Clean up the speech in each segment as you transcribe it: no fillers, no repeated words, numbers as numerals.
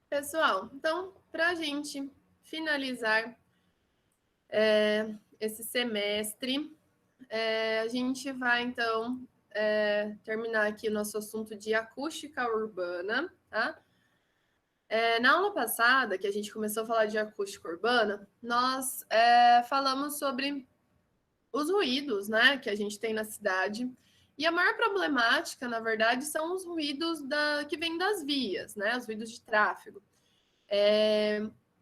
Pessoal, então, para a gente finalizar esse semestre, a gente vai, então, terminar aqui o nosso assunto de acústica urbana, tá? Na aula passada, que a gente começou a falar de acústica urbana, nós falamos sobre os ruídos, né, que a gente tem na cidade. E a maior problemática, na verdade, são os ruídos que vêm das vias, né, os ruídos de tráfego.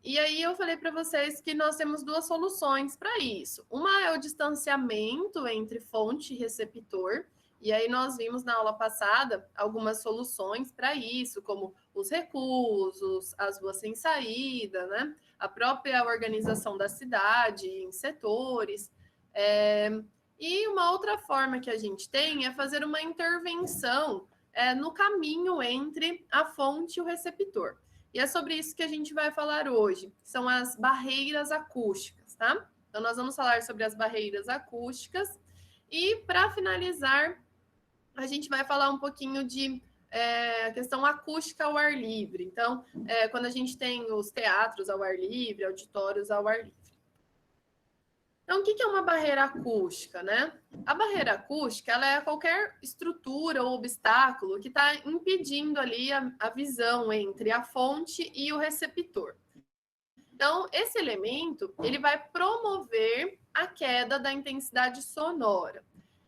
E aí eu falei para vocês que nós temos duas soluções para isso. Uma é o distanciamento entre fonte e receptor, e aí nós vimos na aula passada algumas soluções para isso, como os recusos, as ruas sem saída, né? A própria organização da cidade em setores. E uma outra forma que a gente tem é fazer uma intervenção no caminho entre a fonte e o receptor. E é sobre isso que a gente vai falar hoje. São as barreiras acústicas, tá? Então, nós vamos falar sobre as barreiras acústicas. E, para finalizar, a gente vai falar um pouquinho de questão acústica ao ar livre. Então, quando a gente tem os teatros ao ar livre, auditórios ao ar livre. Então, o que é uma barreira acústica, né? A barreira acústica, ela é qualquer estrutura ou obstáculo que está impedindo ali a visão entre a fonte e o receptor. Então, esse elemento, ele vai promover a queda da intensidade sonora.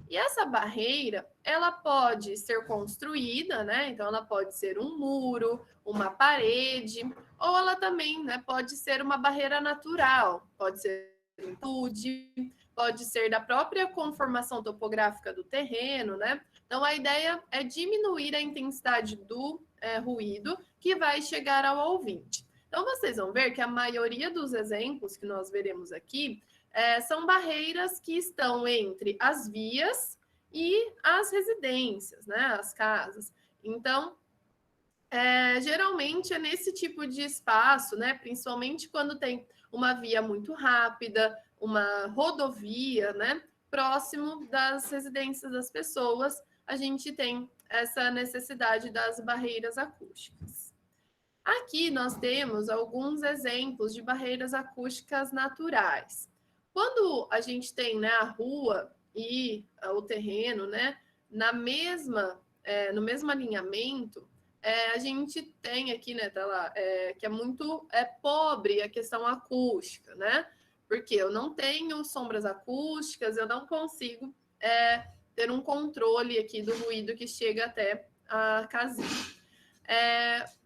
E essa barreira, ela pode ser construída, né? Então, ela pode ser um muro, uma parede, ou ela também, né, pode ser uma barreira natural, pode ser pode ser da própria conformação topográfica do terreno, né? Então, a ideia é diminuir a intensidade do ruído que vai chegar ao ouvinte. Então, vocês vão ver que a maioria dos exemplos que nós veremos aqui são barreiras que estão entre as vias e as residências, né? As casas. Então, geralmente é nesse tipo de espaço, né? Principalmente quando tem uma via muito rápida, uma rodovia, né? Próximo das residências das pessoas, a gente tem essa necessidade das barreiras acústicas. Aqui nós temos alguns exemplos de barreiras acústicas naturais. Quando a gente tem, né, a rua e o terreno, né, no mesmo alinhamento, a gente tem aqui, né, tá lá, que é muito pobre a questão acústica, né? Porque eu não tenho sombras acústicas, eu não consigo ter um controle aqui do ruído que chega até a casinha.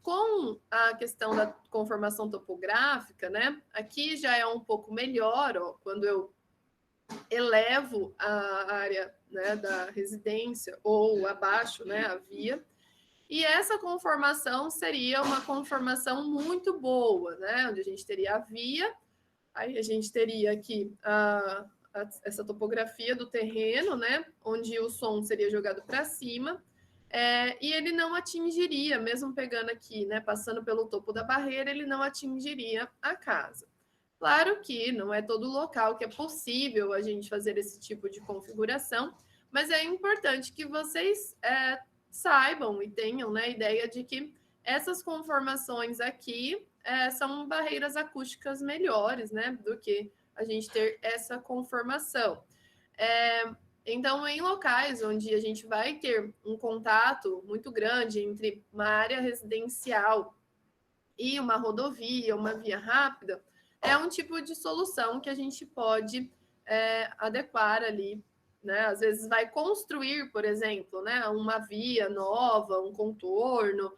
Com a questão da conformação topográfica, né? Aqui já é um pouco melhor, ó, quando eu elevo a área, né, da residência ou abaixo, né, a via. E essa conformação seria uma conformação muito boa, né? Onde a gente teria a via, aí a gente teria aqui essa topografia do terreno, né? Onde o som seria jogado para cima. E ele não atingiria, mesmo pegando aqui, né, passando pelo topo da barreira, ele não atingiria a casa. Claro que não é todo local que é possível a gente fazer esse tipo de configuração, mas é importante que vocês saibam e tenham, né, ideia de que essas conformações aqui são barreiras acústicas melhores, né, do que a gente ter essa conformação. Então, em locais onde a gente vai ter um contato muito grande entre uma área residencial e uma rodovia, uma via rápida, é um tipo de solução que a gente pode adequar ali, né? Às vezes vai construir, por exemplo, né, uma via nova, um contorno.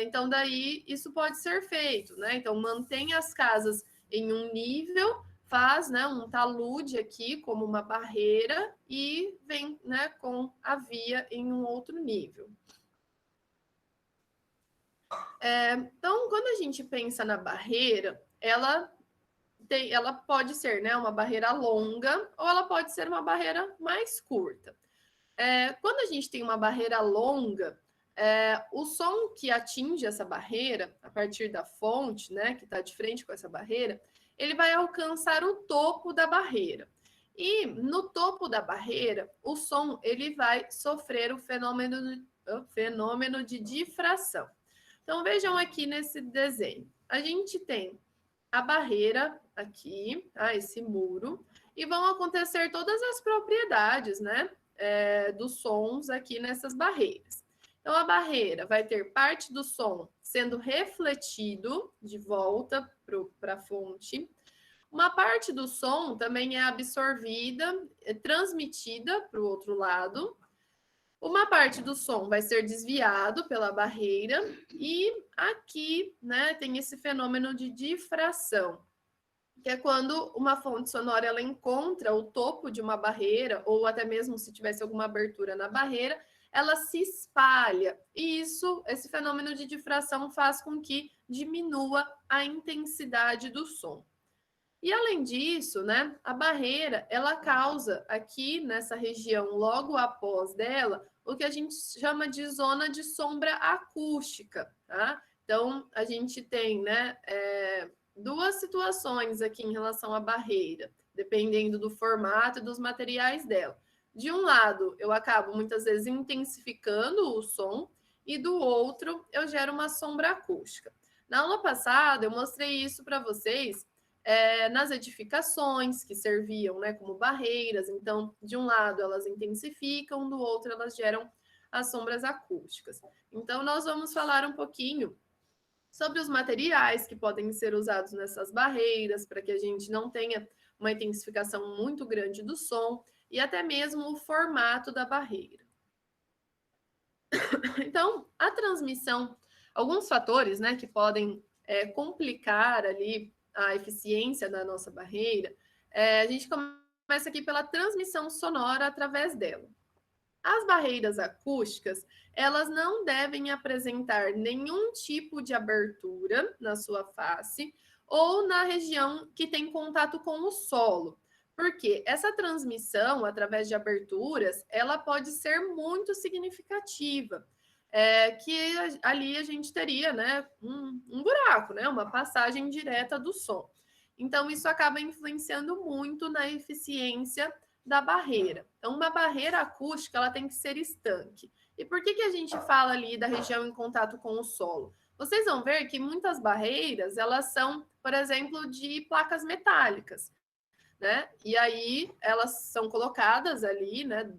Então, daí isso pode ser feito, né? Então, mantém as casas em um nível, faz, né, um talude aqui como uma barreira e vem, né, com a via em um outro nível. Então, quando a gente pensa na barreira, ela pode ser, né, uma barreira longa ou ela pode ser uma barreira mais curta. Quando a gente tem uma barreira longa, o som que atinge essa barreira, a partir da fonte, né, que está de frente com essa barreira, ele vai alcançar o topo da barreira. E no topo da barreira, o som ele vai sofrer o fenômeno de difração. Então, vejam aqui nesse desenho. A gente tem a barreira aqui, tá? Esse muro, e vão acontecer todas as propriedades, né? Dos sons aqui nessas barreiras. Então, a barreira vai ter parte do som sendo refletido de volta para a fonte. Uma parte do som também é absorvida, transmitida para o outro lado. Uma parte do som vai ser desviado pela barreira e aqui, né, tem esse fenômeno de difração, que é quando uma fonte sonora ela encontra o topo de uma barreira ou até mesmo se tivesse alguma abertura na barreira, ela se espalha. E esse fenômeno de difração faz com que diminua a intensidade do som. E além disso, né, a barreira, ela causa aqui nessa região, logo após dela, o que a gente chama de zona de sombra acústica, tá? Então, a gente tem, né, duas situações aqui em relação à barreira, dependendo do formato e dos materiais dela. De um lado, eu acabo muitas vezes intensificando o som, e do outro, eu gero uma sombra acústica. Na aula passada, eu mostrei isso para vocês, nas edificações que serviam, né, como barreiras. Então, de um lado elas intensificam, do outro elas geram as sombras acústicas. Então, nós vamos falar um pouquinho sobre os materiais que podem ser usados nessas barreiras, para que a gente não tenha uma intensificação muito grande do som, e até mesmo o formato da barreira. Então, a transmissão, alguns fatores, né, que podem complicar ali a eficiência da nossa barreira, a gente começa aqui pela transmissão sonora através dela. As barreiras acústicas, elas não devem apresentar nenhum tipo de abertura na sua face ou na região que tem contato com o solo, porque essa transmissão através de aberturas, ela pode ser muito significativa. Que ali a gente teria, né, um buraco, né, uma passagem direta do som. Então, isso acaba influenciando muito na eficiência da barreira. Então, uma barreira acústica, ela tem que ser estanque. E por que a gente fala ali da região em contato com o solo? Vocês vão ver que muitas barreiras, elas são, por exemplo, de placas metálicas, né? E aí, elas são colocadas ali, né,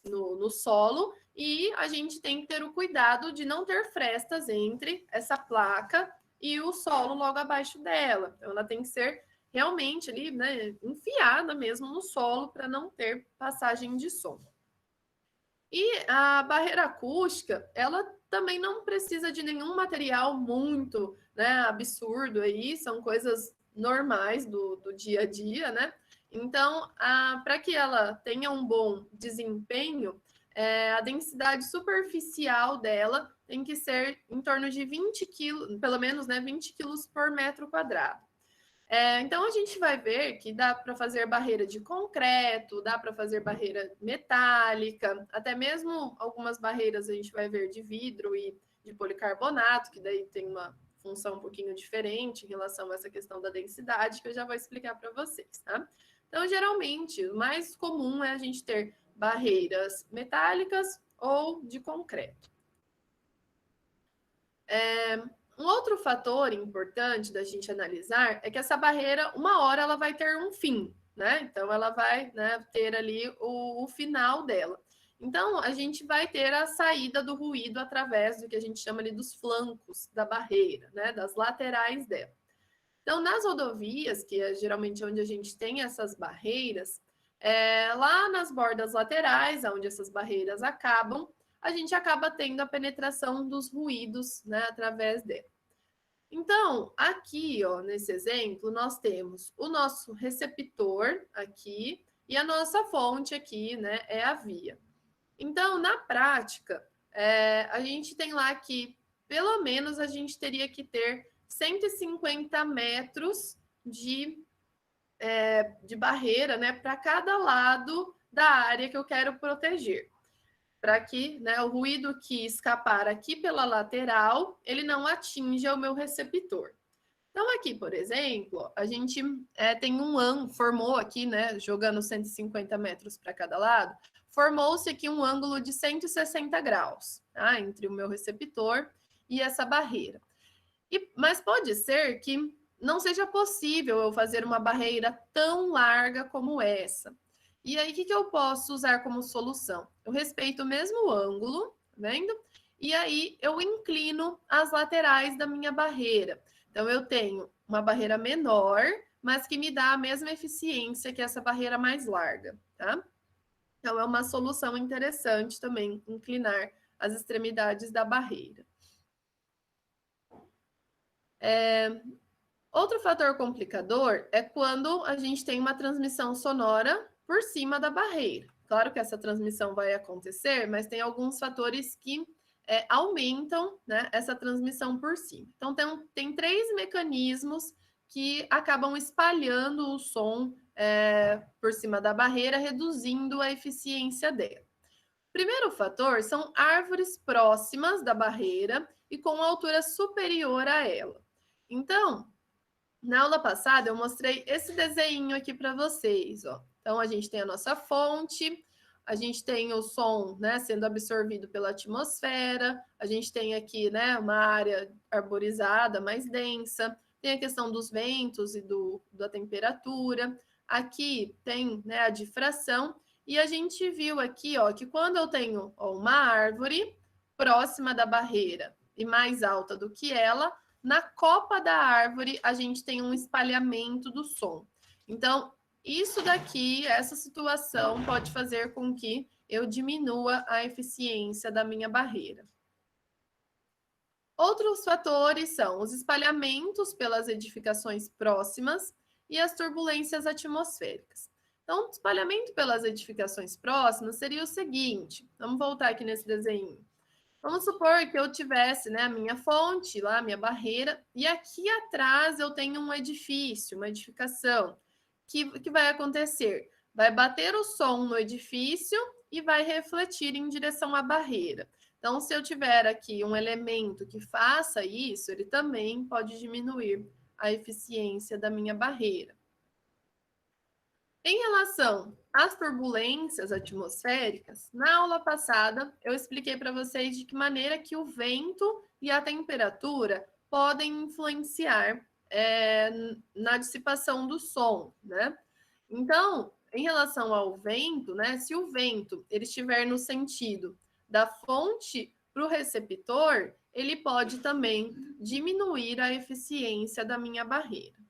no solo, e a gente tem que ter o cuidado de não ter frestas entre essa placa e o solo logo abaixo dela. Então, ela tem que ser realmente ali, né, enfiada mesmo no solo para não ter passagem de som. E a barreira acústica, ela também não precisa de nenhum material muito, né, absurdo aí, são coisas normais do dia a dia, né? Então, para que ela tenha um bom desempenho, a densidade superficial dela tem que ser em torno de 20 quilos, pelo menos, né, 20 quilos por metro quadrado. Então, a gente vai ver que dá para fazer barreira de concreto, dá para fazer barreira metálica, até mesmo algumas barreiras a gente vai ver de vidro e de policarbonato, que daí tem uma função um pouquinho diferente em relação a essa questão da densidade, que eu já vou explicar para vocês, tá? Então, geralmente, o mais comum é a gente ter barreiras metálicas ou de concreto. Um outro fator importante da gente analisar é que essa barreira, uma hora, ela vai ter um fim, né? Então, ela vai, né, ter ali o final dela. Então, a gente vai ter a saída do ruído através do que a gente chama ali dos flancos da barreira, né? Das laterais dela. Então, nas rodovias, que é geralmente onde a gente tem essas barreiras, lá nas bordas laterais, onde essas barreiras acabam, a gente acaba tendo a penetração dos ruídos, né, através dela. Então, aqui, ó, nesse exemplo, nós temos o nosso receptor aqui e a nossa fonte aqui, né, é a via. Então, na prática, a gente tem lá que, pelo menos, a gente teria que ter 150 metros de barreira, né, para cada lado da área que eu quero proteger, para que, né, o ruído que escapar aqui pela lateral, ele não atinja o meu receptor. Então, aqui, por exemplo, a gente tem um ângulo, formou aqui, né, jogando 150 metros para cada lado, formou-se aqui um ângulo de 160 graus, tá, entre o meu receptor e essa barreira. Mas pode ser que não seja possível eu fazer uma barreira tão larga como essa. E aí, o que eu posso usar como solução? Eu respeito o mesmo ângulo, tá vendo? E aí, eu inclino as laterais da minha barreira. Então, eu tenho uma barreira menor, mas que me dá a mesma eficiência que essa barreira mais larga, tá? Então, é uma solução interessante também, inclinar as extremidades da barreira. Outro fator complicador é quando a gente tem uma transmissão sonora por cima da barreira. Claro que essa transmissão vai acontecer, mas tem alguns fatores que aumentam, né, essa transmissão por cima. Então, tem 3 mecanismos que acabam espalhando o som por cima da barreira, reduzindo a eficiência dela. O primeiro fator são árvores próximas da barreira e com altura superior a ela. Então, na aula passada, eu mostrei esse desenho aqui para vocês, ó. Então, a gente tem a nossa fonte, a gente tem o som, né, sendo absorvido pela atmosfera, a gente tem aqui, né, uma área arborizada mais densa, tem a questão dos ventos e da temperatura. Aqui tem, né, a difração, e a gente viu aqui, ó, que quando eu tenho uma árvore próxima da barreira e mais alta do que ela, na copa da árvore, a gente tem um espalhamento do som. Então, isso daqui, essa situação, pode fazer com que eu diminua a eficiência da minha barreira. Outros fatores são os espalhamentos pelas edificações próximas e as turbulências atmosféricas. Então, o espalhamento pelas edificações próximas seria o seguinte, vamos voltar aqui nesse desenho. Vamos supor que eu tivesse, né, a minha fonte lá, a minha barreira, e aqui atrás eu tenho um edifício, uma edificação. Que vai acontecer? Vai bater o som no edifício e vai refletir em direção à barreira. Então, se eu tiver aqui um elemento que faça isso, ele também pode diminuir a eficiência da minha barreira. Em relação às turbulências atmosféricas, na aula passada eu expliquei para vocês de que maneira que o vento e a temperatura podem influenciar na dissipação do som, né? Então, em relação ao vento, né? Se o vento ele estiver no sentido da fonte para o receptor, ele pode também diminuir a eficiência da minha barreira.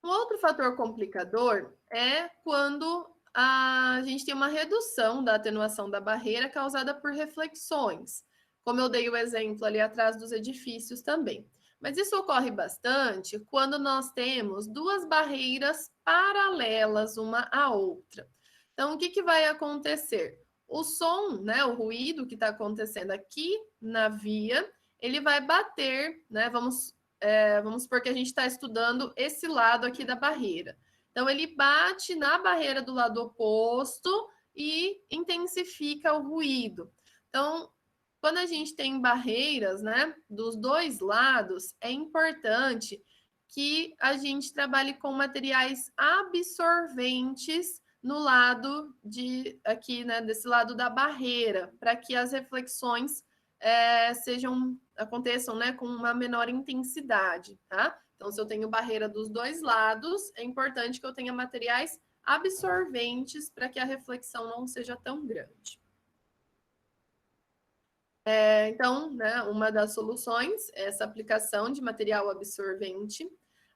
Um outro fator complicador é quando a gente tem uma redução da atenuação da barreira causada por reflexões, como eu dei o exemplo ali atrás dos edifícios também. Mas isso ocorre bastante quando nós temos 2 barreiras paralelas uma à outra. Então, o que vai acontecer? O som, né, o ruído que está acontecendo aqui na via, ele vai bater, né, vamos supor que a gente está estudando esse lado aqui da barreira. Então, ele bate na barreira do lado oposto e intensifica o ruído. Então, quando a gente tem barreiras, né, dos 2 lados, é importante que a gente trabalhe com materiais absorventes no lado aqui, né, desse lado da barreira, para que as reflexões aconteçam, né, com uma menor intensidade, tá? Então, se eu tenho barreira dos 2 lados, é importante que eu tenha materiais absorventes para que a reflexão não seja tão grande. Então, né, uma das soluções é essa aplicação de material absorvente.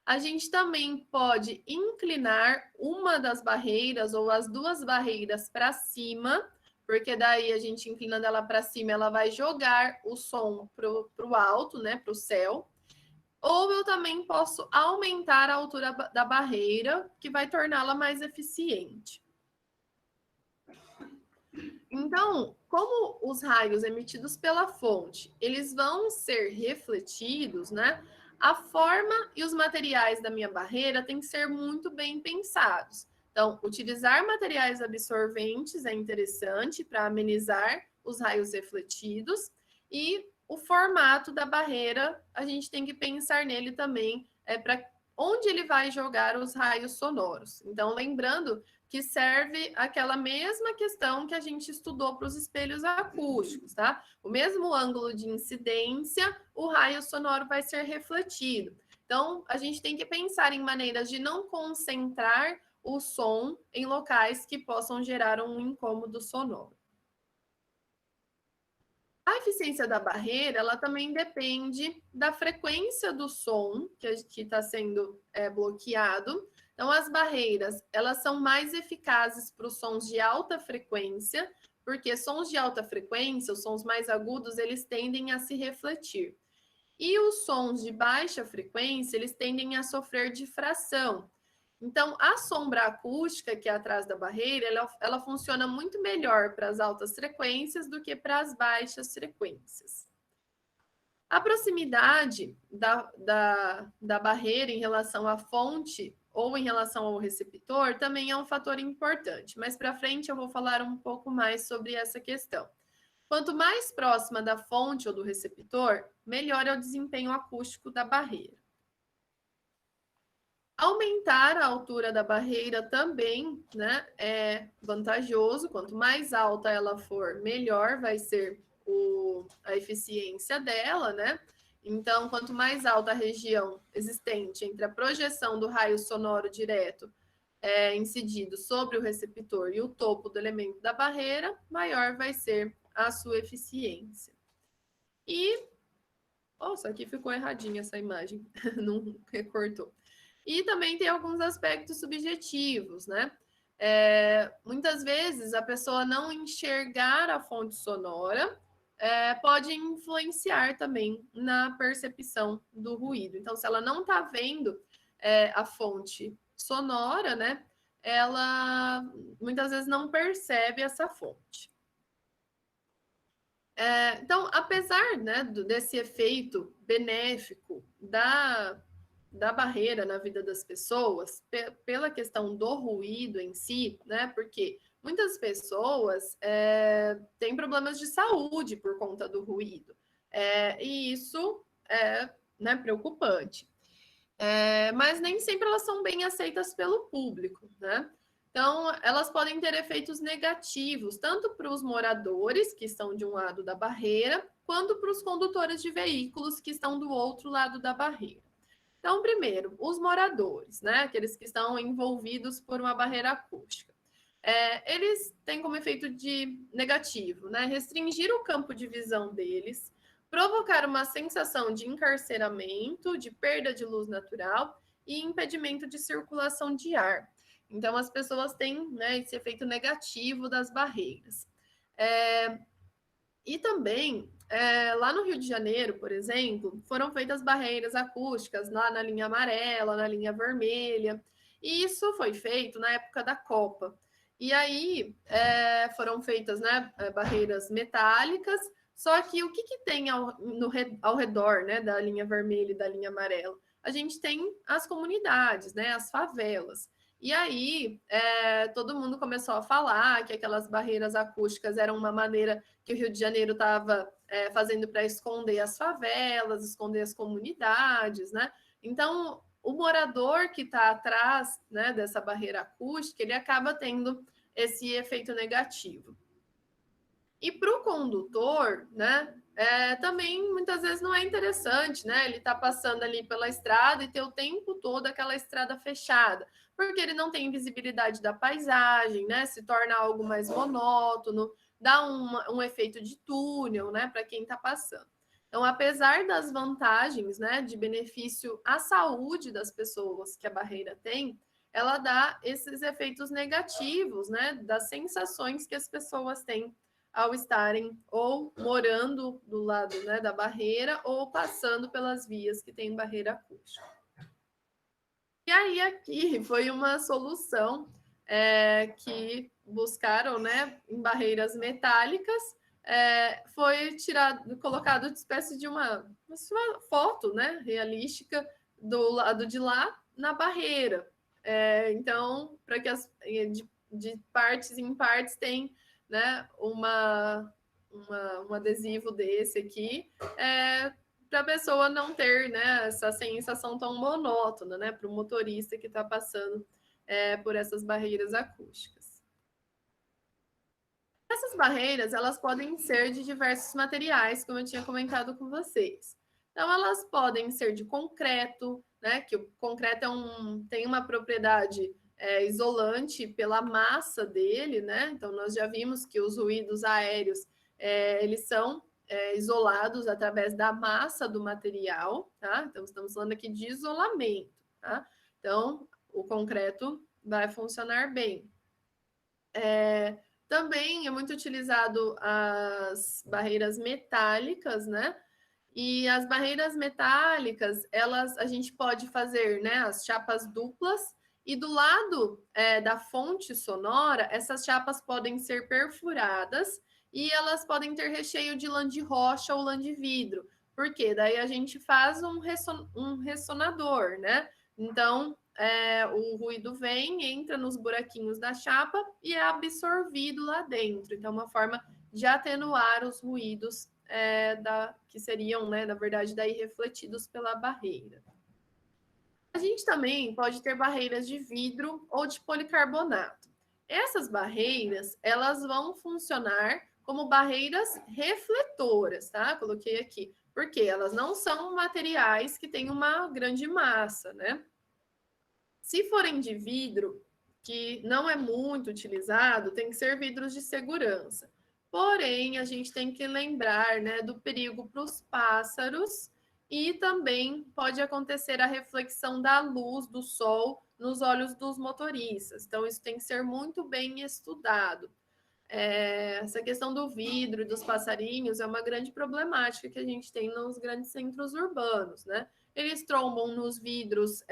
A gente também pode inclinar uma das barreiras ou as 2 barreiras para cima, porque daí a gente inclinando ela para cima, ela vai jogar o som para o alto, né, para o céu. Ou eu também posso aumentar a altura da barreira, que vai torná-la mais eficiente. Então, como os raios emitidos pela fonte, eles vão ser refletidos, né? A forma e os materiais da minha barreira têm que ser muito bem pensados. Então, utilizar materiais absorventes é interessante para amenizar os raios refletidos e o formato da barreira, a gente tem que pensar nele também para onde ele vai jogar os raios sonoros. Então, lembrando que serve aquela mesma questão que a gente estudou para os espelhos acústicos, tá? O mesmo ângulo de incidência, o raio sonoro vai ser refletido. Então, a gente tem que pensar em maneiras de não concentrar o som em locais que possam gerar um incômodo sonoro. A eficiência da barreira, ela também depende da frequência do som que está sendo bloqueado. Então, as barreiras, elas são mais eficazes para os sons de alta frequência, porque sons de alta frequência, os sons mais agudos, eles tendem a se refletir. E os sons de baixa frequência, eles tendem a sofrer difração. Então, a sombra acústica, que é atrás da barreira, ela funciona muito melhor para as altas frequências do que para as baixas frequências. A proximidade da barreira em relação à fonte ou em relação ao receptor também é um fator importante, mas para frente eu vou falar um pouco mais sobre essa questão. Quanto mais próxima da fonte ou do receptor, melhor é o desempenho acústico da barreira. Aumentar a altura da barreira também, né, é vantajoso. Quanto mais alta ela for, melhor vai ser a eficiência dela, né? Então, quanto mais alta a região existente entre a projeção do raio sonoro direto incidido sobre o receptor e o topo do elemento da barreira, maior vai ser a sua eficiência. E, nossa, aqui ficou erradinha essa imagem, não recortou. E também tem alguns aspectos subjetivos, né? Muitas vezes a pessoa não enxergar a fonte sonora pode influenciar também na percepção do ruído. Então, se ela não está vendo a fonte sonora, né? Ela muitas vezes não percebe essa fonte. Então, apesar, né, desse efeito benéfico da barreira na vida das pessoas, pela questão do ruído em si, né? Porque muitas pessoas têm problemas de saúde por conta do ruído. E isso é, né, preocupante. Mas nem sempre elas são bem aceitas pelo público, né? Então, elas podem ter efeitos negativos, tanto para os moradores, que estão de um lado da barreira, quanto para os condutores de veículos, que estão do outro lado da barreira. Então, primeiro, os moradores, né? Aqueles que estão envolvidos por uma barreira acústica. Eles têm como efeito negativo, né? Restringir o campo de visão deles, provocar uma sensação de encarceramento, de perda de luz natural e impedimento de circulação de ar. Então, as pessoas têm, né, esse efeito negativo das barreiras. E também, lá no Rio de Janeiro, por exemplo, foram feitas barreiras acústicas lá na linha amarela, na linha vermelha, e isso foi feito na época da Copa. E aí foram feitas, né, barreiras metálicas, só que o que tem ao redor, né, da linha vermelha e da linha amarela? A gente tem as comunidades, né, as favelas. E aí, todo mundo começou a falar que aquelas barreiras acústicas eram uma maneira que o Rio de Janeiro estava fazendo para esconder as favelas, esconder as comunidades, né? Então, o morador que está atrás, né, dessa barreira acústica, ele acaba tendo esse efeito negativo. E para o condutor, né, também muitas vezes não é interessante, né? Ele está passando ali pela estrada e ter o tempo todo aquela estrada fechada, porque ele não tem visibilidade da paisagem, né? Se torna algo mais monótono, dá um efeito de túnel, né, para quem está passando. Então, apesar das vantagens, né, de benefício à saúde das pessoas que a barreira tem, ela dá esses efeitos negativos, né, das sensações que as pessoas têm ao estarem ou morando do lado, né, da barreira ou passando pelas vias que tem barreira acústica. E aí aqui foi uma solução que buscaram, né, em barreiras metálicas, foi colocado de espécie de uma foto, né, realística do lado de lá na barreira. Então, para que de partes em partes tem, né, um adesivo desse aqui, para a pessoa não ter, né, essa sensação tão monótona, né, para o motorista que está passando por essas barreiras acústicas. Essas barreiras, elas podem ser de diversos materiais, como eu tinha comentado com vocês. Então, elas podem ser de concreto, né? Que o concreto tem uma propriedade isolante pela massa dele, né? Então, nós já vimos que os ruídos aéreos, eles são isolados através da massa do material, tá? Então, estamos falando aqui de isolamento, tá? Então, o concreto vai funcionar bem. Também é muito utilizado as barreiras metálicas, né? E as barreiras metálicas, a gente pode fazer, né, as chapas duplas, e do lado da fonte sonora, essas chapas podem ser perfuradas e elas podem ter recheio de lã de rocha ou lã de vidro. Por quê? Daí a gente faz um ressonador, né? Então, o ruído vem, entra nos buraquinhos da chapa e é absorvido lá dentro. Então, uma forma de atenuar os ruídos que seriam, né, na verdade, daí refletidos pela barreira. A gente também pode ter barreiras de vidro ou de policarbonato. Essas barreiras, elas vão funcionar como barreiras refletoras, tá? Coloquei aqui. Porque elas não são materiais que têm uma grande massa, né? Se forem de vidro, que não é muito utilizado, tem que ser vidros de segurança. Porém, a gente tem que lembrar, né, do perigo para os pássaros e também pode acontecer a reflexão da luz do sol nos olhos dos motoristas. Então, isso tem que ser muito bem estudado. Essa questão do vidro e dos passarinhos é uma grande problemática que a gente tem nos grandes centros urbanos, né? Eles trombam nos vidros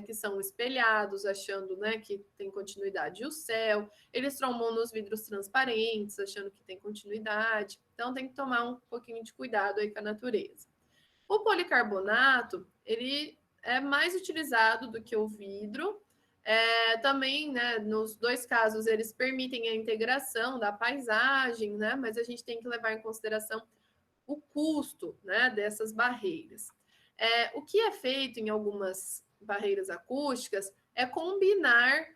que são espelhados, achando, né, que tem continuidade o céu. Eles trombam nos vidros transparentes, achando que tem continuidade. Então, tem que tomar um pouquinho de cuidado aí com a natureza. O policarbonato, ele é mais utilizado do que o vidro. Também, né, nos dois casos, eles permitem a integração da paisagem, né, mas a gente tem que levar em consideração o custo, né, dessas barreiras. O que é feito em algumas barreiras acústicas é combinar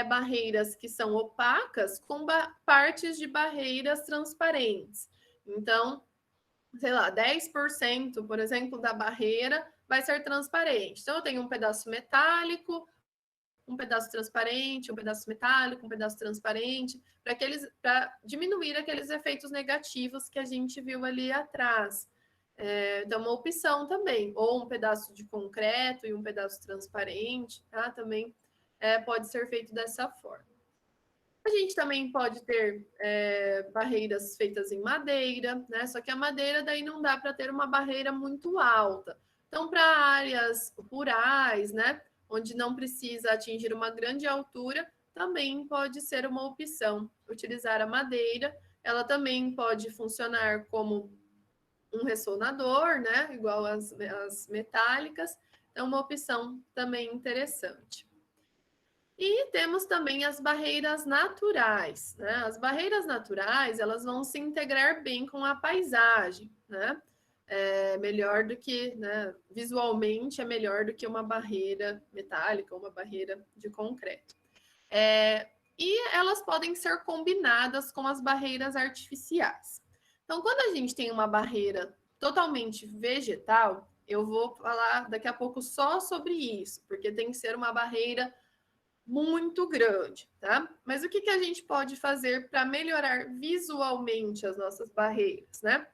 barreiras que são opacas com partes de barreiras transparentes. Então, sei lá, 10%, por exemplo, da barreira vai ser transparente. Então, eu tenho um pedaço metálico, um pedaço transparente, um pedaço metálico, um pedaço transparente, para diminuir aqueles efeitos negativos que a gente viu ali atrás. Então, uma opção também, ou um pedaço de concreto e um pedaço transparente, tá? Também pode ser feito dessa forma. A gente também pode ter barreiras feitas em madeira, né? Só que a madeira daí não dá para ter uma barreira muito alta. Então, para áreas rurais, né, onde não precisa atingir uma grande altura, também pode ser uma opção utilizar a madeira. Ela também pode funcionar como um ressonador, né, igual as metálicas. Então, uma opção também interessante. E temos também as barreiras naturais, né? As barreiras naturais, elas vão se integrar bem com a paisagem, né? Melhor do que, né? Visualmente é melhor do que uma barreira metálica ou uma barreira de concreto. E elas podem ser combinadas com as barreiras artificiais. Então, quando a gente tem uma barreira totalmente vegetal, eu vou falar daqui a pouco só sobre isso, porque tem que ser uma barreira muito grande, tá? Mas o que a gente pode fazer para melhorar visualmente as nossas barreiras, né?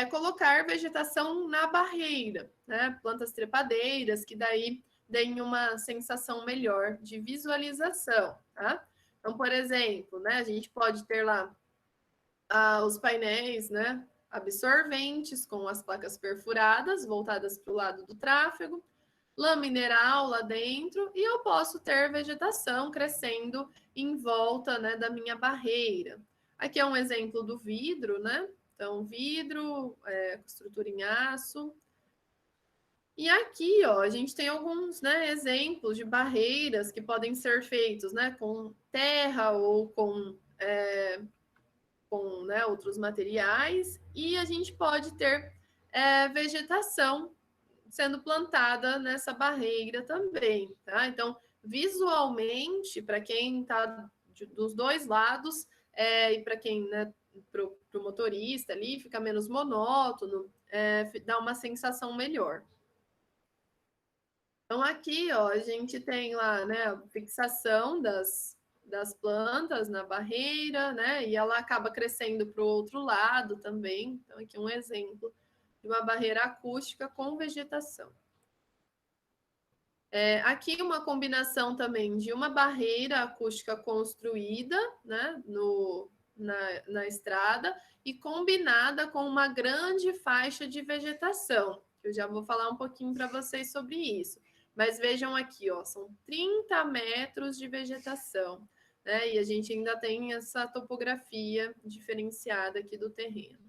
Colocar vegetação na barreira, né? Plantas trepadeiras, que daí deem uma sensação melhor de visualização, tá? Então, por exemplo, né, a gente pode ter lá os painéis, né, absorventes com as placas perfuradas voltadas para o lado do tráfego, lã mineral lá dentro, e eu posso ter vegetação crescendo em volta, né, da minha barreira. Aqui é um exemplo do vidro, né? Então, vidro, estrutura em aço. E aqui, ó, a gente tem alguns, né, exemplos de barreiras que podem ser feitos, né, com terra ou com né, outros materiais, e a gente pode ter vegetação sendo plantada nessa barreira também, tá? Então, visualmente, para quem está dos dois lados, e para quem, né, para o motorista ali, fica menos monótono, dá uma sensação melhor. Então, aqui, ó, a gente tem lá, né, a fixação das plantas na barreira, né, e ela acaba crescendo para o outro lado também. Então, aqui um exemplo de uma barreira acústica com vegetação. Aqui uma combinação também de uma barreira acústica construída, né, na estrada e combinada com uma grande faixa de vegetação. Eu já vou falar um pouquinho para vocês sobre isso. Mas vejam aqui, ó, são 30 metros de vegetação, né? E a gente ainda tem essa topografia diferenciada aqui do terreno.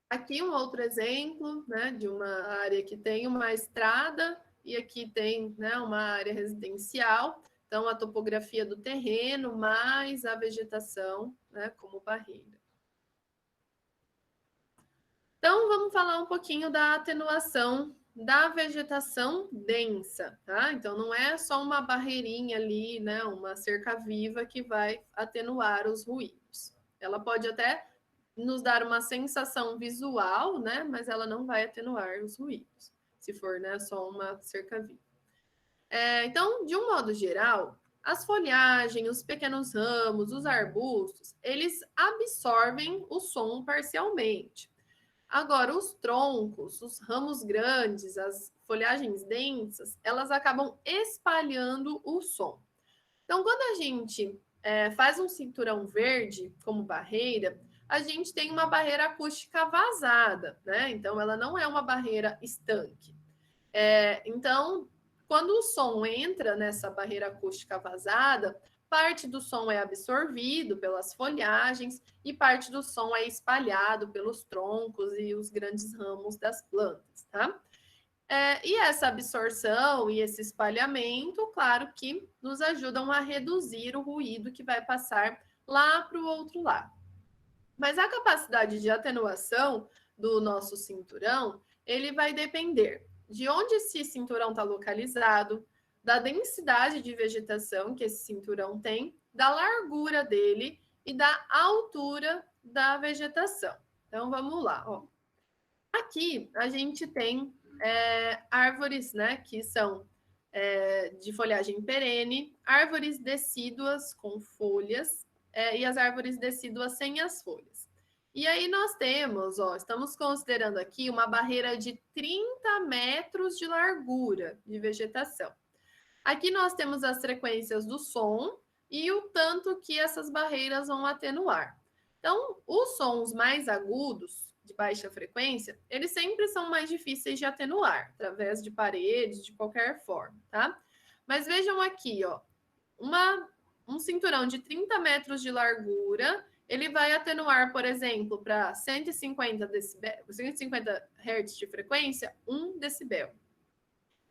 Aqui um outro exemplo, né, de uma área que tem uma estrada e aqui tem, né, uma área residencial. Então, a topografia do terreno mais a vegetação, né, como barreira. Então, vamos falar um pouquinho da atenuação da vegetação densa, tá? Então, não é só uma barreirinha ali, né, uma cerca viva que vai atenuar os ruídos. Ela pode até nos dar uma sensação visual, né, mas ela não vai atenuar os ruídos, se for, né, só uma cerca viva. Então, de um modo geral, as folhagens, os pequenos ramos, os arbustos, eles absorvem o som parcialmente. Agora, os troncos, os ramos grandes, as folhagens densas, elas acabam espalhando o som. Então, quando a gente faz um cinturão verde como barreira, a gente tem uma barreira acústica vazada, né? Então, ela não é uma barreira estanque. Então, quando o som entra nessa barreira acústica vazada, parte do som é absorvido pelas folhagens e parte do som é espalhado pelos troncos e os grandes ramos das plantas, tá? E essa absorção e esse espalhamento, claro que nos ajudam a reduzir o ruído que vai passar lá para o outro lado. Mas a capacidade de atenuação do nosso cinturão, ele vai depender de onde esse cinturão está localizado, da densidade de vegetação que esse cinturão tem, da largura dele e da altura da vegetação. Então, vamos lá. Ó. Aqui, a gente tem árvores, né, que são de folhagem perene, árvores decíduas com folhas e as árvores decíduas sem as folhas. E aí nós temos, ó, estamos considerando aqui uma barreira de 30 metros de largura de vegetação. Aqui nós temos as frequências do som e o tanto que essas barreiras vão atenuar. Então, os sons mais agudos, de baixa frequência, eles sempre são mais difíceis de atenuar, através de paredes, de qualquer forma, tá? Mas vejam aqui, ó, um cinturão de 30 metros de largura, ele vai atenuar, por exemplo, para 150 Hz de frequência, 1 decibel.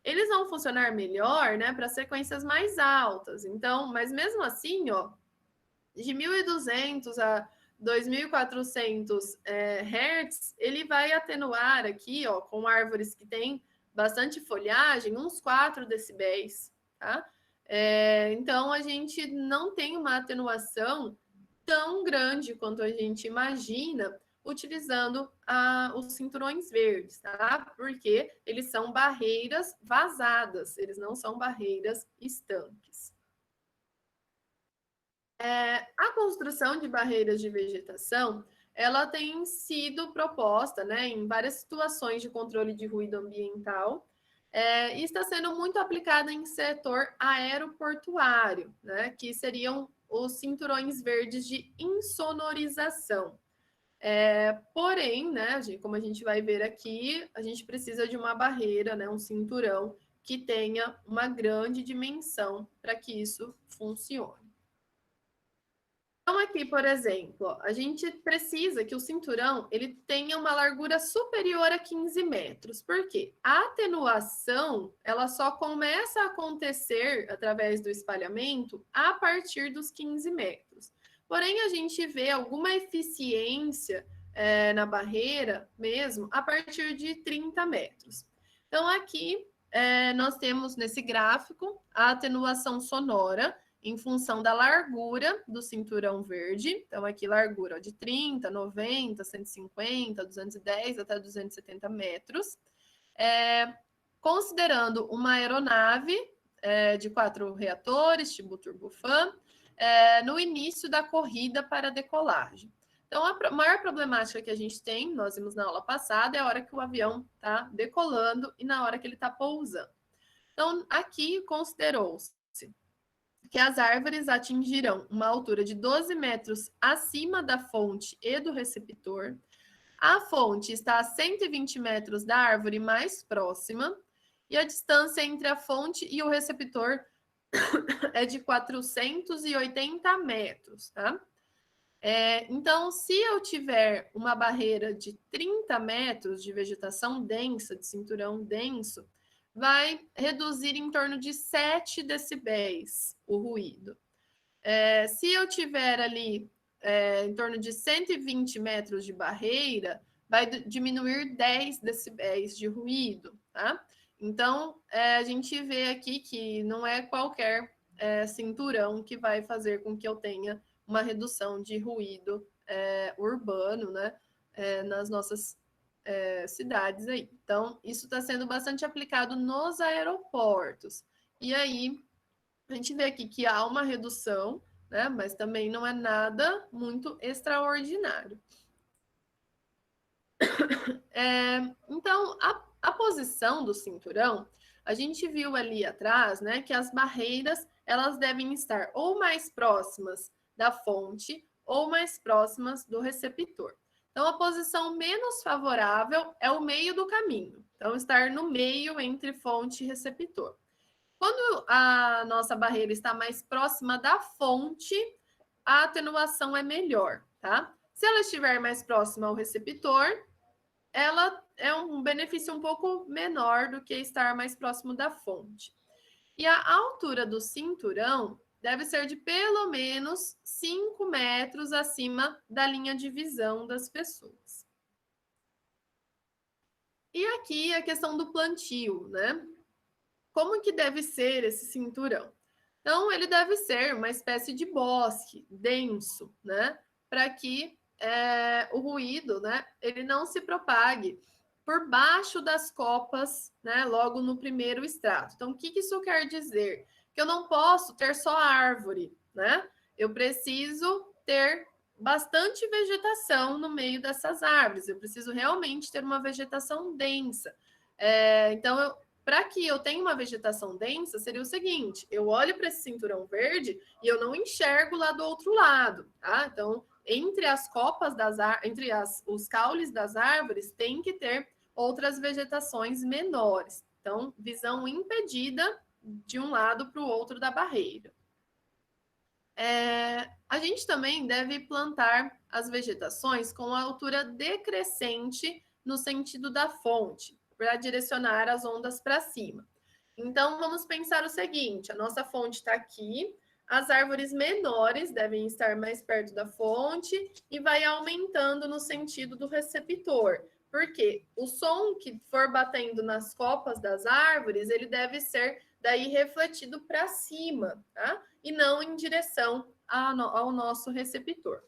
Eles vão funcionar melhor, né, para frequências mais altas. Então, mas mesmo assim, ó, de 1.200 a 2.400 Hz, ele vai atenuar aqui, ó, com árvores que têm bastante folhagem, uns 4 decibéis, tá? Então, a gente não tem uma atenuação tão grande quanto a gente imagina utilizando os cinturões verdes, tá? Porque eles são barreiras vazadas, eles não são barreiras estanques. A construção de barreiras de vegetação, ela tem sido proposta, né, em várias situações de controle de ruído ambiental, e está sendo muito aplicada em setor aeroportuário, né, que seriam os cinturões verdes de insonorização. Porém, né, como a gente vai ver aqui, a gente precisa de uma barreira, né, um cinturão que tenha uma grande dimensão para que isso funcione. Então, aqui, por exemplo, a gente precisa que o cinturão ele tenha uma largura superior a 15 metros. Por quê? A atenuação ela só começa a acontecer através do espalhamento a partir dos 15 metros. Porém, a gente vê alguma eficiência na barreira mesmo a partir de 30 metros. Então, aqui nós temos nesse gráfico a atenuação sonora em função da largura do cinturão verde. Então, aqui largura de 30, 90, 150, 210 até 270 metros. Considerando uma aeronave de 4 reatores, tipo turbofan, no início da corrida para decolagem. Então, a maior problemática que a gente tem, nós vimos na aula passada, é a hora que o avião está decolando e na hora que ele está pousando. Então, aqui considerou-se que as árvores atingirão uma altura de 12 metros acima da fonte e do receptor. A fonte está a 120 metros da árvore mais próxima e a distância entre a fonte e o receptor é de 480 metros, tá? Então, se eu tiver uma barreira de 30 metros de vegetação densa, de cinturão denso, vai reduzir em torno de 7 decibéis o ruído. Se eu tiver ali em torno de 120 metros de barreira, vai diminuir 10 decibéis de ruído, tá? Então, a gente vê aqui que não é qualquer cinturão que vai fazer com que eu tenha uma redução de ruído urbano, né, nas nossas cidades aí. Então, isso está sendo bastante aplicado nos aeroportos. E aí, a gente vê aqui que há uma redução, né, mas também não é nada muito extraordinário. Então, a posição do cinturão, a gente viu ali atrás, né, que as barreiras, elas devem estar ou mais próximas da fonte ou mais próximas do receptor. Então, a posição menos favorável é o meio do caminho. Então, estar no meio entre fonte e receptor. Quando a nossa barreira está mais próxima da fonte, a atenuação é melhor, tá? Se ela estiver mais próxima ao receptor, ela é um benefício um pouco menor do que estar mais próximo da fonte. E a altura do cinturão deve ser de pelo menos 5 metros acima da linha de visão das pessoas. E aqui a questão do plantio, né? Como que deve ser esse cinturão? Então, ele deve ser uma espécie de bosque denso, né? Para que o ruído, né, ele não se propague por baixo das copas, né, logo no primeiro extrato. Então, o que isso quer dizer? Que eu não posso ter só árvore, né? Eu preciso ter bastante vegetação no meio dessas árvores. Eu preciso realmente ter uma vegetação densa. Então, para que eu tenha uma vegetação densa, seria o seguinte: eu olho para esse cinturão verde e eu não enxergo lá do outro lado, tá? Então, entre as copas das entre os caules das árvores, tem que ter outras vegetações menores. Então, visão impedida de um lado para o outro da barreira. A gente também deve plantar as vegetações com a altura decrescente no sentido da fonte, para direcionar as ondas para cima. Então, vamos pensar o seguinte: a nossa fonte está aqui, as árvores menores devem estar mais perto da fonte e vai aumentando no sentido do receptor. Porque o som que for batendo nas copas das árvores, ele deve ser daí refletido para cima, tá? E não em direção ao nosso receptor.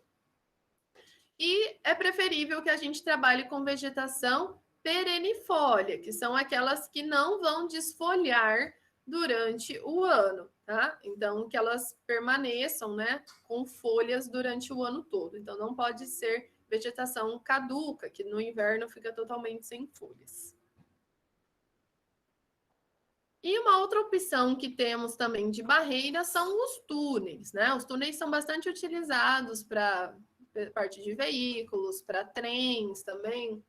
E é preferível que a gente trabalhe com vegetação perennifólia, que são aquelas que não vão desfolhar durante o ano, tá? Então, que elas permaneçam, né, com folhas durante o ano todo. Então, não pode ser vegetação caduca, que no inverno fica totalmente sem folhas. E uma outra opção que temos também de barreira são os túneis, né? Os túneis são bastante utilizados para parte de veículos, para trens também.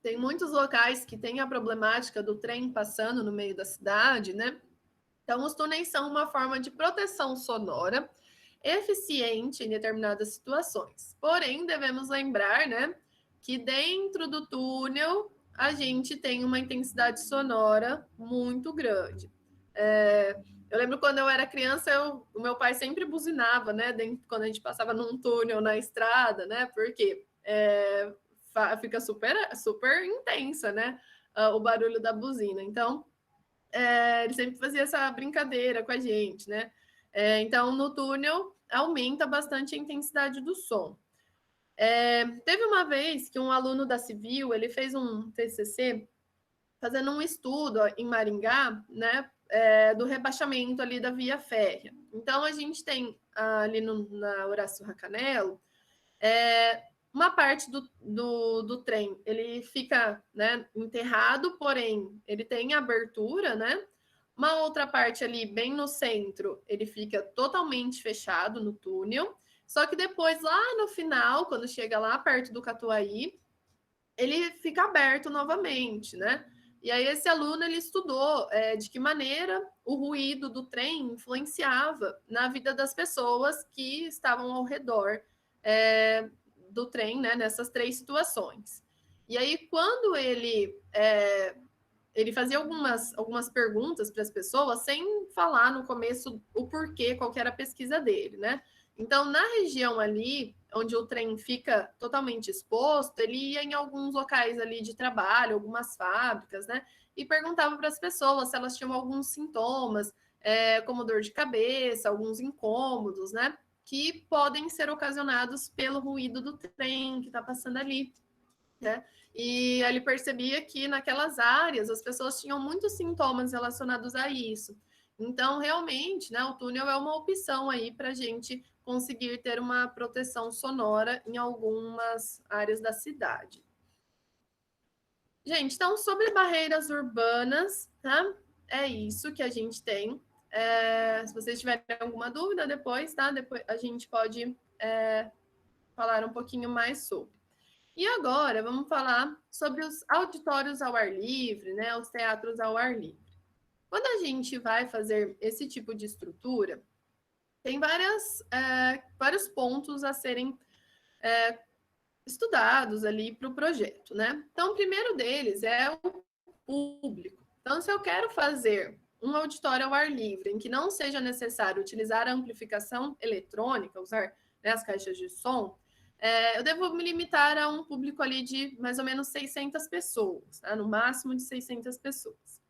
Tem muitos locais que têm a problemática do trem passando no meio da cidade, né? Então, os túneis são uma forma de proteção sonora eficiente em determinadas situações. Porém, devemos lembrar, né, que dentro do túnel a gente tem uma intensidade sonora muito grande. Eu lembro quando eu era criança, o meu pai sempre buzinava, né, quando a gente passava num túnel na estrada, né, porque fica super, super intensa, né? O barulho da buzina. Então, ele sempre fazia essa brincadeira com a gente, né? Então, no túnel, aumenta bastante a intensidade do som. Teve uma vez que um aluno da Civil, ele fez um TCC fazendo um estudo em Maringá, né, do rebaixamento ali da via férrea. Então, a gente tem ali na Horácio Racanello, uma parte do trem, ele fica, né, enterrado, porém, ele tem abertura, né? Uma outra parte ali, bem no centro, ele fica totalmente fechado no túnel. Só que depois, lá no final, quando chega lá perto do Catuaí, ele fica aberto novamente, né? E aí esse aluno ele estudou de que maneira o ruído do trem influenciava na vida das pessoas que estavam ao redor do trem, né? Nessas 3 situações. E aí quando ele fazia algumas perguntas para as pessoas sem falar no começo o porquê, qual que era a pesquisa dele, né? Então, na região ali, onde o trem fica totalmente exposto, ele ia em alguns locais ali de trabalho, algumas fábricas, né? E perguntava para as pessoas se elas tinham alguns sintomas, como dor de cabeça, alguns incômodos, né? Que podem ser ocasionados pelo ruído do trem que está passando ali, né? E ele percebia que naquelas áreas as pessoas tinham muitos sintomas relacionados a isso. Então, realmente, né, o túnel é uma opção aí para a gente conseguir ter uma proteção sonora em algumas áreas da cidade. Gente, então, sobre barreiras urbanas, tá? É isso que a gente tem. Se vocês tiverem alguma dúvida depois, tá? Depois a gente pode falar um pouquinho mais sobre. E agora vamos falar sobre os auditórios ao ar livre, né? Os teatros ao ar livre. Quando a gente vai fazer esse tipo de estrutura, tem vários pontos a serem estudados ali para o projeto, né? Então, o primeiro deles é o público. Então, se eu quero fazer um auditório ao ar livre, em que não seja necessário utilizar a amplificação eletrônica, usar, né, as caixas de som, eu devo me limitar a um público ali de mais ou menos 600 pessoas, tá? No máximo de 600 pessoas.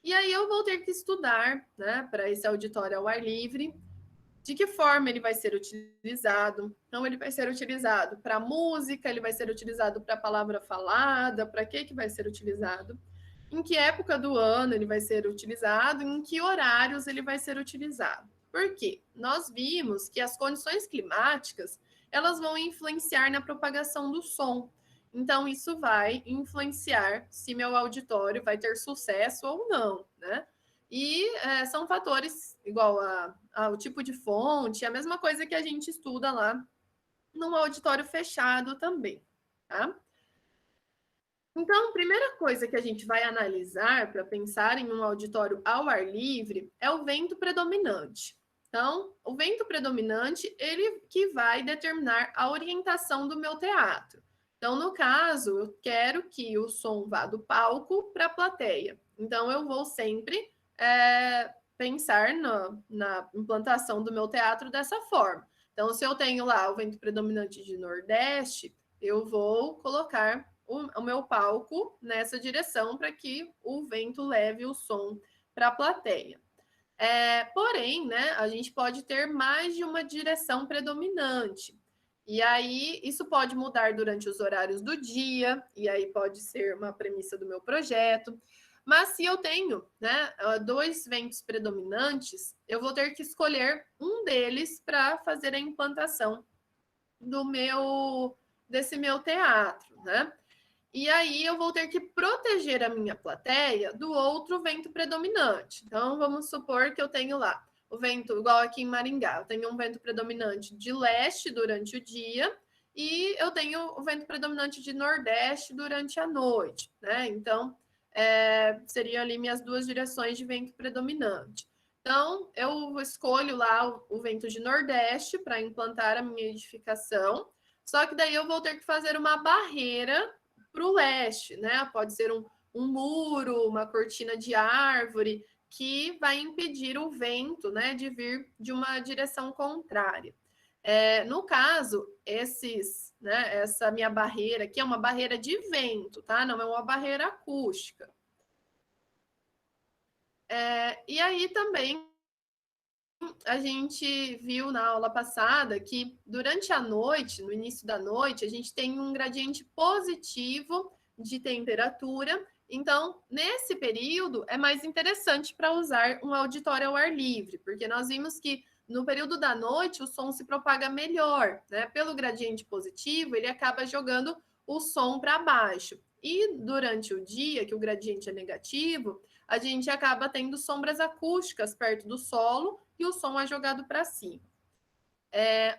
E aí eu vou ter que estudar, né, para esse auditório ao ar livre, de que forma ele vai ser utilizado. Então, ele vai ser utilizado para música, ele vai ser utilizado para palavra falada, para que vai ser utilizado, em que época do ano ele vai ser utilizado, em que horários ele vai ser utilizado. Por quê? Nós vimos que as condições climáticas elas vão influenciar na propagação do som. Então, isso vai influenciar se meu auditório vai ter sucesso ou não, né? E são fatores igual ao tipo de fonte, a mesma coisa que a gente estuda lá num auditório fechado também, tá? Então, a primeira coisa que a gente vai analisar para pensar em um auditório ao ar livre é o vento predominante. Então, o vento predominante, ele que vai determinar a orientação do meu teatro. Então, no caso, eu quero que o som vá do palco para a plateia. Então, eu vou sempre pensar na implantação do meu teatro dessa forma. Então, se eu tenho lá o vento predominante de Nordeste, eu vou colocar o meu palco nessa direção para que o vento leve o som para a plateia. Porém, né, a gente pode ter mais de uma direção predominante. E aí, isso pode mudar durante os horários do dia, e aí pode ser uma premissa do meu projeto. Mas se eu tenho, né, 2 ventos predominantes, eu vou ter que escolher um deles para fazer a implantação desse meu teatro, né? E aí eu vou ter que proteger a minha plateia do outro vento predominante. Então, vamos supor que eu tenho lá o vento, igual aqui em Maringá, eu tenho um vento predominante de leste durante o dia e eu tenho o vento predominante de nordeste durante a noite, né? Então, seriam ali minhas 2 direções de vento predominante. Então, eu escolho lá o vento de nordeste para implantar a minha edificação, só que daí eu vou ter que fazer uma barreira para o leste, né? Pode ser um muro, uma cortina de árvore, que vai impedir o vento, né, de vir de uma direção contrária. No caso, essa minha barreira aqui é uma barreira de vento, tá? Não é uma barreira acústica. E aí também a gente viu na aula passada que durante a noite, no início da noite, a gente tem um gradiente positivo de temperatura. Então, nesse período, é mais interessante para usar um auditório ao ar livre, porque nós vimos que no período da noite o som se propaga melhor, né? Pelo gradiente positivo, ele acaba jogando o som para baixo. E durante o dia, que o gradiente é negativo, a gente acaba tendo sombras acústicas perto do solo e o som é jogado para cima.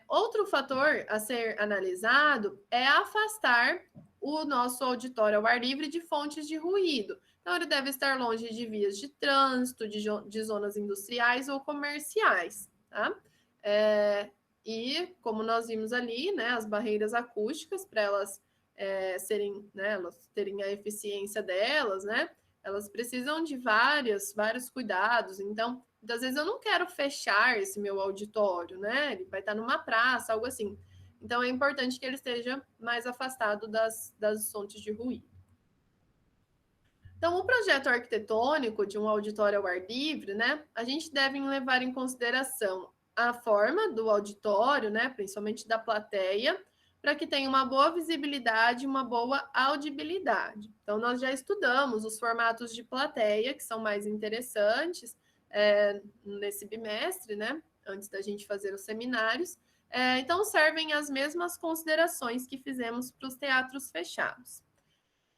Outro fator a ser analisado é afastar o nosso auditório ao ar livre de fontes de ruído. Então, ele deve estar longe de vias de trânsito, de zonas industriais ou comerciais. Tá? E, como nós vimos ali, né, as barreiras acústicas, para elas serem, né, elas terem a eficiência delas, né, elas precisam de vários cuidados. Então, muitas vezes eu não quero fechar esse meu auditório, né? Ele vai estar numa praça, algo assim. Então, é importante que ele esteja mais afastado das fontes de ruído. Então, o projeto arquitetônico de um auditório ao ar livre, né? A gente deve levar em consideração a forma do auditório, né? Principalmente da plateia, para que tenha uma boa visibilidade e uma boa audibilidade. Então, nós já estudamos os formatos de plateia, que são mais interessantes nesse bimestre, né? Antes da gente fazer os seminários. Então, servem as mesmas considerações que fizemos para os teatros fechados.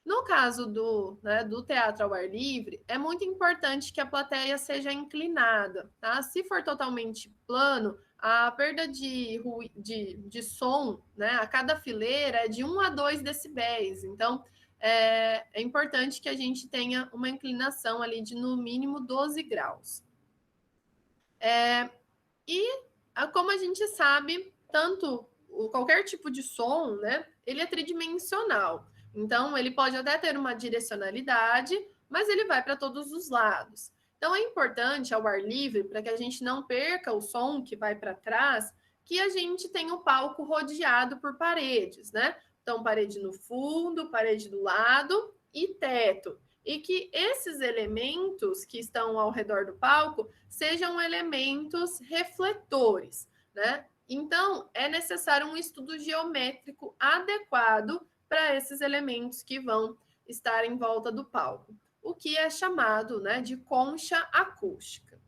No caso do teatro ao ar livre, é muito importante que a plateia seja inclinada, tá? Se for totalmente plano, a perda de som, né, a cada fileira é de 1 a 2 decibéis. Então, é importante que a gente tenha uma inclinação ali de, no mínimo, 12 graus. Como a gente sabe, qualquer tipo de som, né, ele é tridimensional. Então, ele pode até ter uma direcionalidade, mas ele vai para todos os lados. Então, é importante, ao ar livre, para que a gente não perca o som que vai para trás, que a gente tenha o palco rodeado por paredes, né? Então, parede no fundo, parede do lado e teto. E que esses elementos que estão ao redor do palco sejam elementos refletores, né? Então, é necessário um estudo geométrico adequado para esses elementos que vão estar em volta do palco, o que é chamado, né, de concha acústica.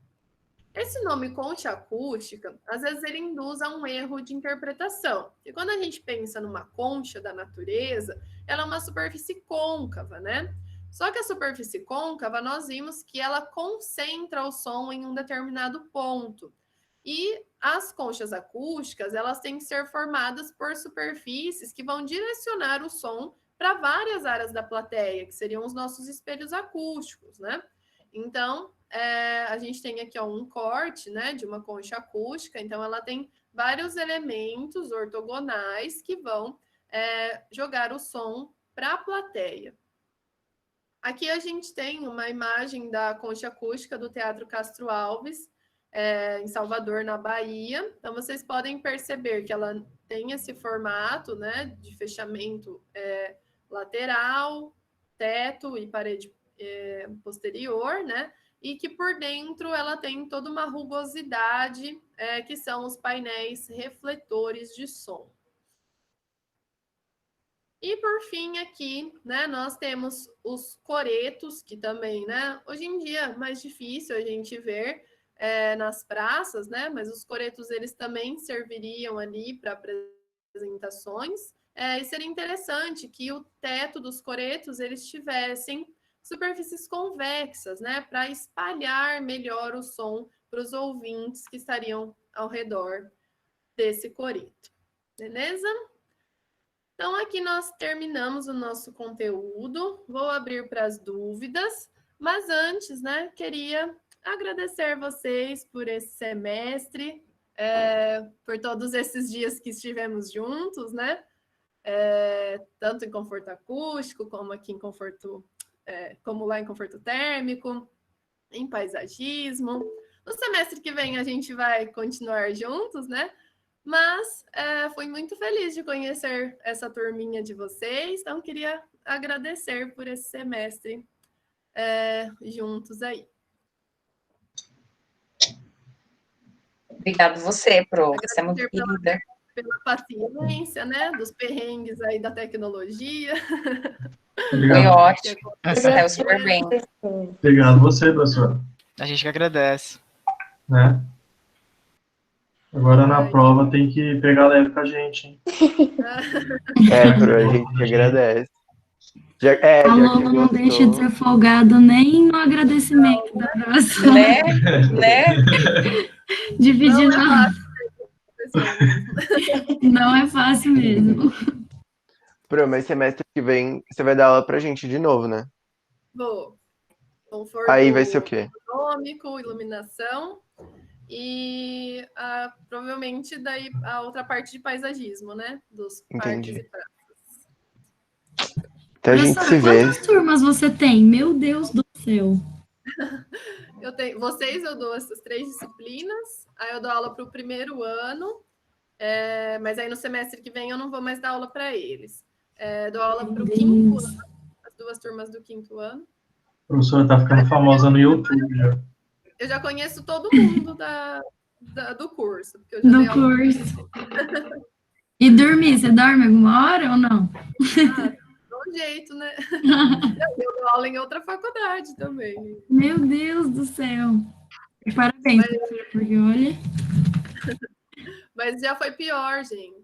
Esse nome concha acústica, às vezes ele induz a um erro de interpretação. E quando a gente pensa numa concha da natureza, ela é uma superfície côncava, né? Só que a superfície côncava, nós vimos que ela concentra o som em um determinado ponto. E as conchas acústicas, elas têm que ser formadas por superfícies que vão direcionar o som para várias áreas da plateia, que seriam os nossos espelhos acústicos, né? Então, a gente tem aqui um corte, né, de uma concha acústica, então ela tem vários elementos ortogonais que vão jogar o som para a plateia. Aqui a gente tem uma imagem da concha acústica do Teatro Castro Alves, em Salvador, na Bahia. Então, vocês podem perceber que ela tem esse formato, né, de fechamento lateral, teto e parede posterior, né? E que por dentro ela tem toda uma rugosidade, que são os painéis refletores de som. E por fim aqui, né, nós temos os coretos, que também, né, hoje em dia é mais difícil a gente ver nas praças, né, mas os coretos eles também serviriam ali para apresentações. E seria interessante que o teto dos coretos eles tivessem superfícies convexas, né, para espalhar melhor o som para os ouvintes que estariam ao redor desse coreto. Beleza? Então, aqui nós terminamos o nosso conteúdo. Vou abrir para as dúvidas, mas antes, né, queria agradecer vocês por esse semestre, por todos esses dias que estivemos juntos, né? Tanto em conforto acústico, como aqui em conforto, como lá em conforto térmico, em paisagismo. No semestre que vem a gente vai continuar juntos, né? Mas fui muito feliz de conhecer essa turminha de vocês, então queria agradecer por esse semestre juntos aí. Obrigado você, Pro. Você é muito Agradecer querida. pela paciência, né? Dos perrengues aí da tecnologia. Foi ótimo. Você Obrigado. saiu super bem. Obrigado você, professor. A gente que agradece. Né? Agora na prova tem que pegar leve com a gente, hein? Pro, a gente que agradece. Já que Aluno não gostou. deixa de ser folgado nem no agradecimento da gravação. Né? Dividir Não é na... fácil. Não é fácil mesmo. Pro, mas semestre que vem você vai dar aula pra gente de novo, né? Vou. Aí vai ser o quê? Econômico, iluminação e provavelmente daí a outra parte de paisagismo, né? Dos parques e praças. Então a gente se vê. Quantas turmas você tem? Meu Deus do céu. Eu dou essas 3 disciplinas, aí eu dou aula para o primeiro ano, mas aí no semestre que vem eu não vou mais dar aula para eles. Dou aula para o 5º ano, as 2 turmas do 5º ano. A professora tá ficando famosa no YouTube já. Eu já conheço todo mundo do curso. Porque eu já Do dei aula curso. E dormir, você dorme alguma hora ou não? De um jeito, né? Eu dou aula em outra faculdade também. Meu Deus do céu. Parabéns, porque olha... Mas já foi pior, gente.